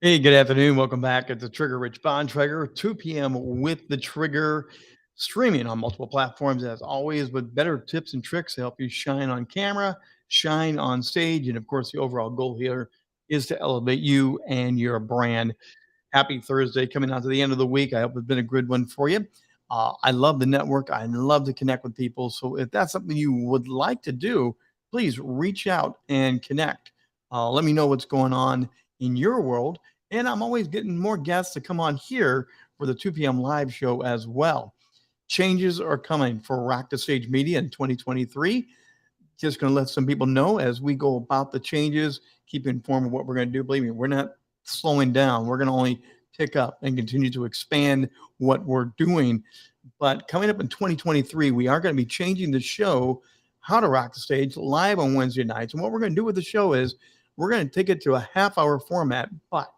Hey, good afternoon. Welcome back at the Trigger Rich Bond Trigger, 2 p.m. with the Trigger, streaming on multiple platforms as always, with better tips and tricks to help you shine on camera, shine on stage. And of course, the overall goal here is to elevate you and your brand. Happy Thursday coming out to the end of the week. I hope it's been a good one for you. I love the network. I love to connect with people. So if that's something you would like to do, please reach out and connect. Let me know what's going on in your world. And I'm always getting more guests to come on here for the 2 p.m. live show as well. Changes are coming for Rock the Stage Media in 2023. Just going to let some people know as we go about the changes, keep you informed of what we're going to do. Believe me, we're not slowing down. We're going to only pick up and continue to expand what we're doing. But coming up in 2023, we are going to be changing the show, How to Rock the Stage, live on Wednesday nights. And what we're going to do with the show is we're going to take it to a half-hour format, but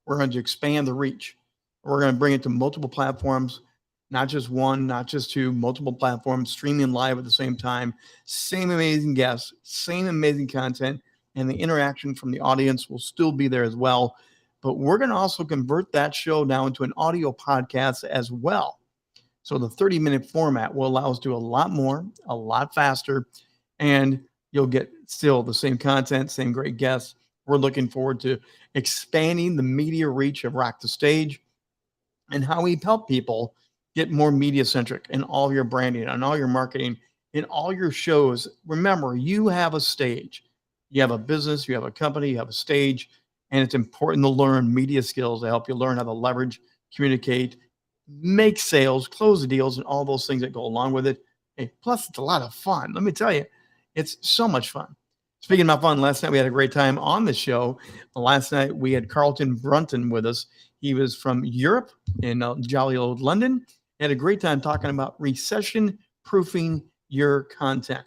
we're going to expand the reach. We're going to bring it to multiple platforms, not just one, not just two, multiple platforms, streaming live at the same time. Same amazing guests, same amazing content, and the interaction from the audience will still be there as well. But we're going to also convert that show now into an audio podcast as well. So the 30-minute format will allow us to do a lot more, a lot faster, and you'll get still the same content, same great guests. We're looking forward to expanding the media reach of Rock the Stage and how we help people get more media centric in all your branding and all your marketing in all your shows. Remember, you have a stage, you have a business, you have a company, you have a stage, and it's important to learn media skills to help you learn how to leverage, communicate, make sales, close the deals, and all those things that go along with it. Hey, plus, it's a lot of fun. Let me tell you, it's so much fun. Speaking about fun, last night we had a great time on the show. Last night we had Carlton Brunton with us. He was from Europe in jolly old London. Had a great time talking about recession-proofing your content.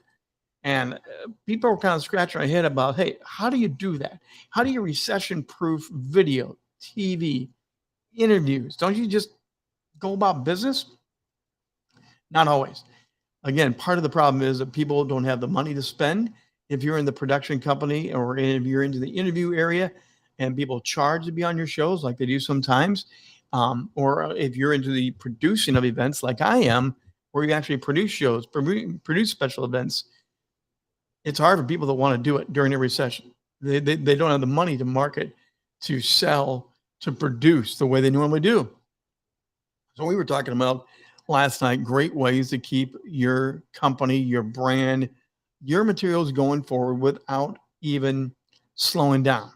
And people were kind of scratching their head about, hey, how do you do that? How do you recession-proof video, TV, interviews? Don't you just go about business? Not always. Again, part of the problem is that people don't have the money to spend. If you're in the production company or if you're into the interview area and people charge to be on your shows like they do sometimes, or if you're into the producing of events like I am, where you actually produce shows, produce special events, it's hard for people that want to do it during a recession. They don't have the money to market, to sell, to produce the way they normally do. So we were talking about last night, great ways to keep your company, your brand, your materials going forward without even slowing down.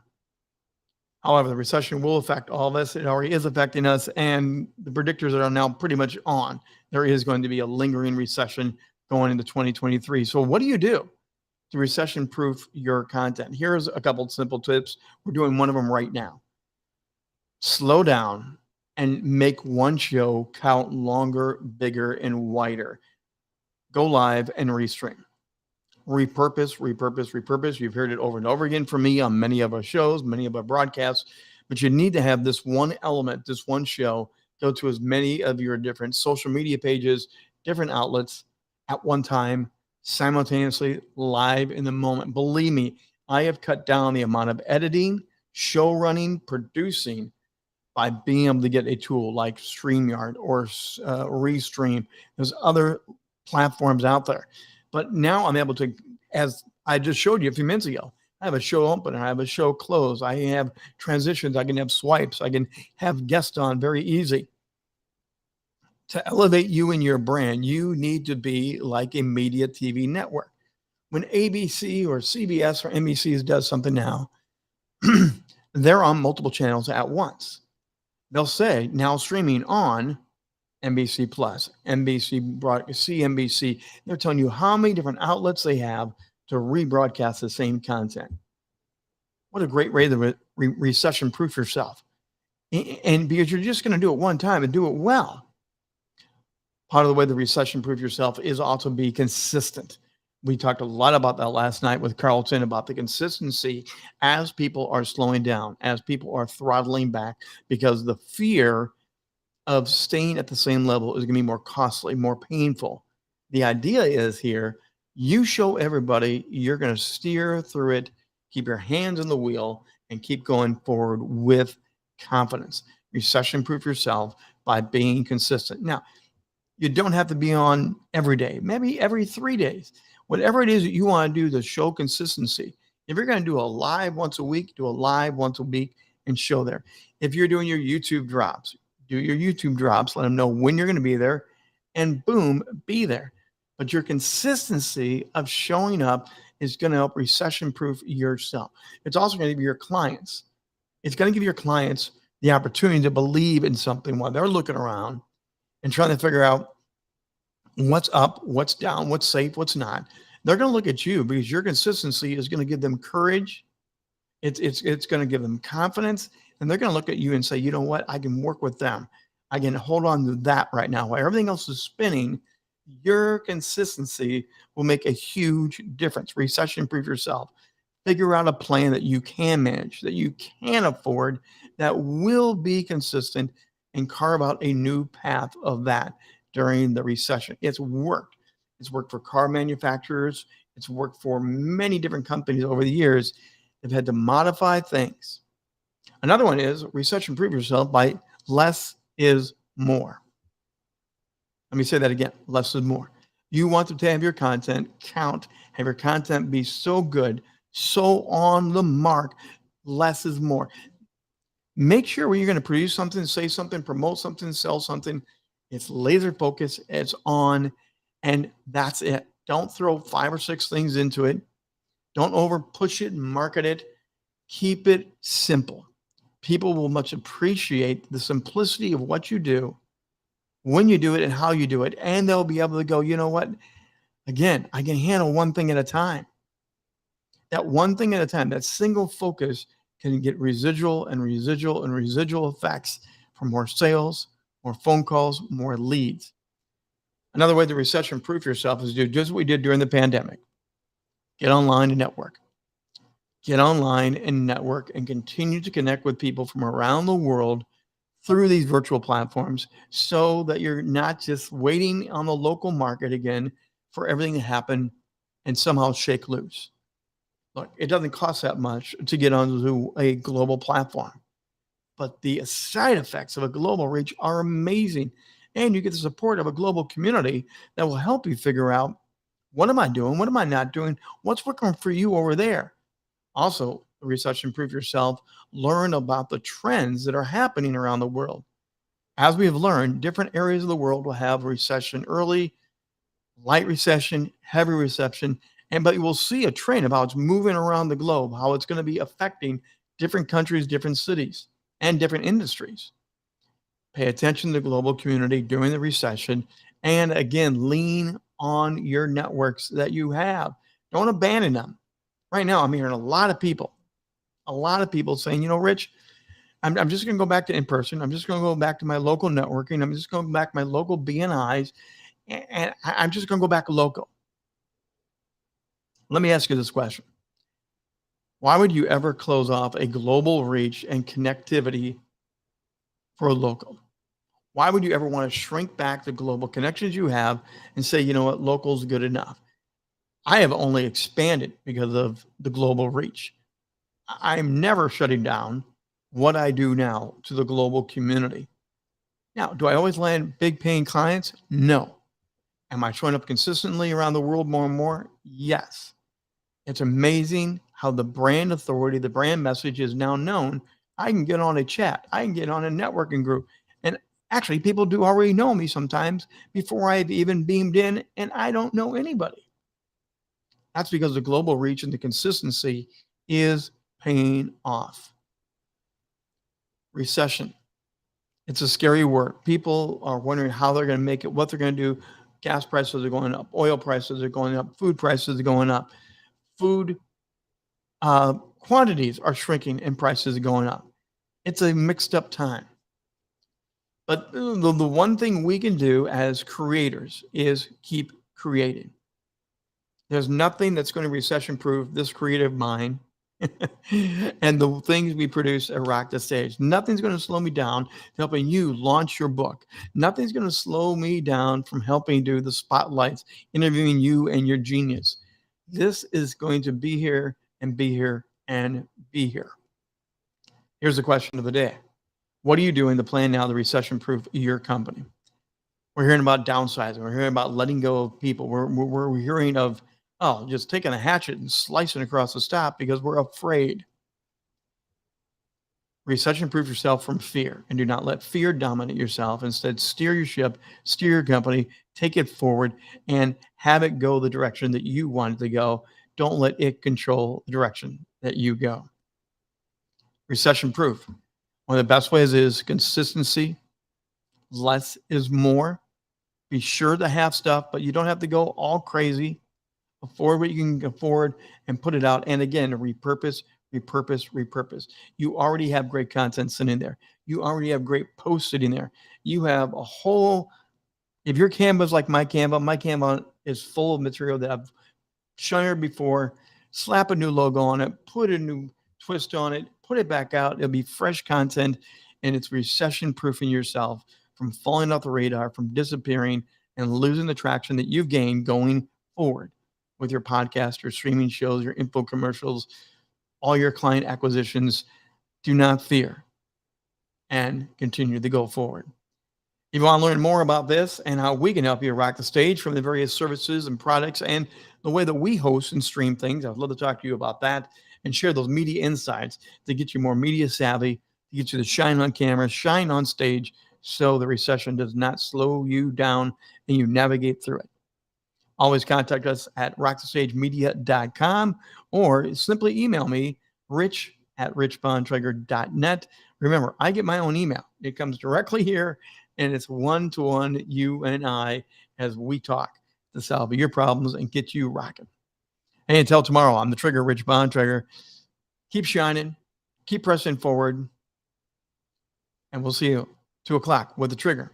However, the recession will affect all of us. It already is affecting us, and the predictors are now pretty much on. There is going to be a lingering recession going into 2023. So what do you do to recession-proof your content? Here's a couple of simple tips. We're doing one of them right now. Slow down and make one show count longer, bigger, and wider. Go live and restream. Repurpose. You've heard it over and over again from me on many of our shows, many of our broadcasts, but you need to have this one element, this one show, go to as many of your different social media pages, different outlets at one time, simultaneously, live in the moment. Believe me, I have cut down the amount of editing, show running, producing by being able to get a tool like StreamYard or Restream. There's other platforms out there. But now I'm able to, as I just showed you a few minutes ago, I have a show opener, I have a show close, I have transitions, I can have swipes, I can have guests on very easy. To elevate you and your brand, you need to be like a media TV network. When ABC or CBS or NBC does something now, they're on multiple channels at once. They'll say, now streaming on NBC Plus, NBC, CNBC. They're telling you how many different outlets they have to rebroadcast the same content. What a great way to recession-proof yourself. And because you're just going to do it one time and do it well. Part of the way to recession-proof yourself is also be consistent. We talked a lot about that last night with Carlton about the consistency as people are slowing down, as people are throttling back, because the fear of staying at the same level is going to be more costly, more painful. The idea is here, you show everybody you're going to steer through it, keep your hands on the wheel, and keep going forward with confidence. Recession proof yourself by being consistent. Now, you don't have to be on every day, maybe every 3 days. Whatever it is that you want to do to show consistency. If you're going to do a live once a week, do a live once a week and show there. If you're doing your YouTube drops, do your YouTube drops, let them know when you're going to be there, and boom, be there. But your consistency of showing up is going to help recession proof yourself. It's also going to give your clients, it's going to give your clients the opportunity to believe in something while they're looking around and trying to figure out what's up, what's down, what's safe, what's not. They're going to look at you because your consistency is going to give them courage. It's going to give them confidence, and they're going to look at you and say, you know what, I can work with them. I can hold on to that right now. While everything else is spinning, your consistency will make a huge difference. Recession proof yourself. Figure out a plan that you can manage, that you can afford, that will be consistent, and carve out a new path of that during the recession. It's worked. It's worked for car manufacturers. It's worked for many different companies over the years. They've had to modify things. Another one is recession proof yourself by less is more. Let me say that again. Less is more. You want to have your content count, have your content be so good, so on the mark. Less is more. Make sure when you're going to produce something, say something, promote something, sell something, it's laser focused, it's on, and that's it. Don't throw 5 or 6 things into it. Don't over push it and market it. Keep it simple. People will much appreciate the simplicity of what you do, when you do it, and how you do it. And they'll be able to go, you know what? Again, I can handle one thing at a time. That one thing at a time, that single focus can get residual and residual and residual effects for more sales, more phone calls, more leads. Another way to recession proof yourself is do just what we did during the pandemic. Get online and network. Get online and network and continue to connect with people from around the world through these virtual platforms so that you're not just waiting on the local market again for everything to happen and somehow shake loose. Look, it doesn't cost that much to get onto a global platform, but the side effects of a global reach are amazing. And you get the support of a global community that will help you figure out, what am I doing? What am I not doing? What's working for you over there? Also, recession proof yourself. Learn about the trends that are happening around the world. As we have learned, different areas of the world will have recession early, light recession, heavy recession, but you will see a trend of how it's moving around the globe, how it's going to be affecting different countries, different cities, and different industries. Pay attention to the global community during the recession. And again, lean on your networks that you have. Don't abandon them. Right now, I'm hearing a lot of people saying, you know, Rich, I'm just going to go back to in person. I'm just going to go back to my local networking. I'm just going back to my local BNIs, and I'm just going to go back local. Let me ask you this question. Why would you ever close off a global reach and connectivity for a local? Why would you ever want to shrink back the global connections you have and say, you know what, local's good enough? I have only expanded because of the global reach. I'm never shutting down what I do now to the global community. Now, do I always land big paying clients? No. Am I showing up consistently around the world more and more? Yes. It's amazing how the brand authority, the brand message is now known. I can get on a chat. I can get on a networking group. And actually, people do already know me sometimes before I've even beamed in, and I don't know anybody. That's because the global reach and the consistency is paying off. Recession. It's a scary word. People are wondering how they're going to make it, what they're going to do. Gas prices are going up. Oil prices are going up. Food prices are going up. Food quantities are shrinking and prices are going up. It's a mixed up time. But the one thing we can do as creators is keep creating. There's nothing that's going to recession proof this creative mind and the things we produce at Rock the Stage. Nothing's going to slow me down helping you launch your book. Nothing's going to slow me down from helping do the spotlights, interviewing you and your genius. This is going to be here and be here and be here. Here's the question of the day. What are you doing to plan now to recession-proof your company? We're hearing about downsizing. We're hearing about letting go of people. We're hearing of, oh, just taking a hatchet and slicing across the top because we're afraid. Recession-proof yourself from fear and do not let fear dominate yourself. Instead, steer your ship, steer your company, take it forward, and have it go the direction that you want it to go. Don't let it control the direction that you go. Recession-proof. One of the best ways is consistency. Less is more. Be sure to have stuff, but you don't have to go all crazy. Afford what you can afford and put it out. And again, repurpose, repurpose, repurpose. You already have great content sitting there. You already have great posts sitting there. You have a whole, if your Canva is like my Canva is full of material that I've shown before. Slap a new logo on it, put a new twist on it, put it back out. It'll be fresh content, and it's recession proofing yourself from falling off the radar, from disappearing and losing the traction that you've gained going forward with your podcast, your streaming shows, your info commercials, all your client acquisitions. Do not fear and continue to go forward. If you want to learn more about this and how we can help you rock the stage from the various services and products and the way that we host and stream things, I'd love to talk to you about that and share those media insights to get you more media savvy, to get you to shine on camera, shine on stage, so the recession does not slow you down and you navigate through it. Always contact us at rockthestagemedia.com or simply email me, rich@richbontrager.net. Remember, I get my own email. It comes directly here, and it's one-to-one, you and I, as we talk to solve your problems and get you rocking. Hey, until tomorrow, I'm the Trigger, Rich Bontrager. Keep shining, keep pressing forward, and we'll see you 2 o'clock with the Trigger.